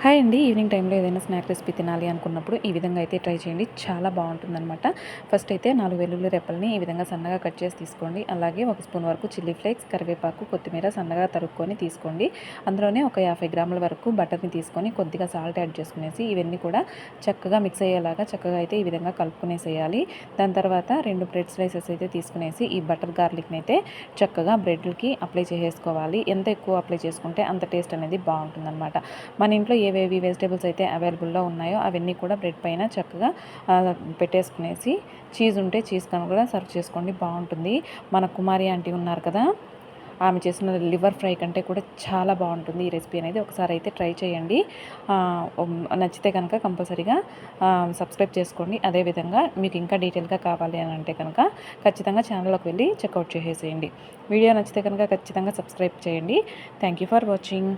Hi అండి. Evening టైంలో ఏదైనా స్నాక్ రెసిపీ తినాలి అనుకున్నప్పుడు ఈ విధంగా అయితే ట్రై చేయండి. చాలా బాగుంటుందన్నమాట. ఫస్ట్ అయితే 4 వెల్లుల్లి రెప్పల్ని ఈ విధంగా సన్నగా కట్ చేసి తీసుకోండి. అలాగే 1 స్పూన్ వరకు చిల్లీ ఫ్లేక్స్, కరివేపాకు, కొత్తిమీర సన్నగా తరుక్కొని తీసుకోండి. అందులోనే ఒక 50 గ్రాముల వరకు బటర్ని తీసుకొని కొద్దిగా సాల్ట్ యాడ్ చేసుకునేసి ఇవన్నీ కూడా చక్కగా మిక్స్ అయ్యేలాగా చక్కగా అయితే ఈ విధంగా కలుపుకునేసేయాలి. దాని తర్వాత 2 బ్రెడ్ స్లైసెస్ అయితే తీసుకునేసి ఈ బటర్ గార్లిక్ని అయితే చక్కగా బ్రెడ్లకి అప్లై చేసేసుకోవాలి. ఎంత ఎక్కువ అప్లై చేసుకుంటే అంత టేస్ట్ అనేది బాగుంటుందన్నమాట. మన ఇంట్లో ఏవేవి వెజిటేబుల్స్ అయితే అవైలబుల్లో ఉన్నాయో అవన్నీ కూడా బ్రెడ్ పైన చక్కగా పెట్టేసుకునేసి చీజ్ ఉంటే చీజ్ కనుక కూడా సర్వ్ చేసుకోండి, బాగుంటుంది. మన కుమారి ఆంటీ ఉన్నారు కదా, ఆమె చేసిన లివర్ ఫ్రై కంటే కూడా చాలా బాగుంటుంది ఈ రెసిపీ అనేది. ఒకసారి అయితే ట్రై చేయండి. నచ్చితే కనుక కంపల్సరీగా సబ్స్క్రైబ్ చేసుకోండి. అదేవిధంగా మీకు ఇంకా డీటెయిల్గా కావాలి అని అంటే కనుక ఖచ్చితంగా ఛానల్లోకి వెళ్ళి చెక్అవుట్ చేసేసేయండి. వీడియో నచ్చితే కనుక ఖచ్చితంగా సబ్స్క్రైబ్ చేయండి. Thank you for watching.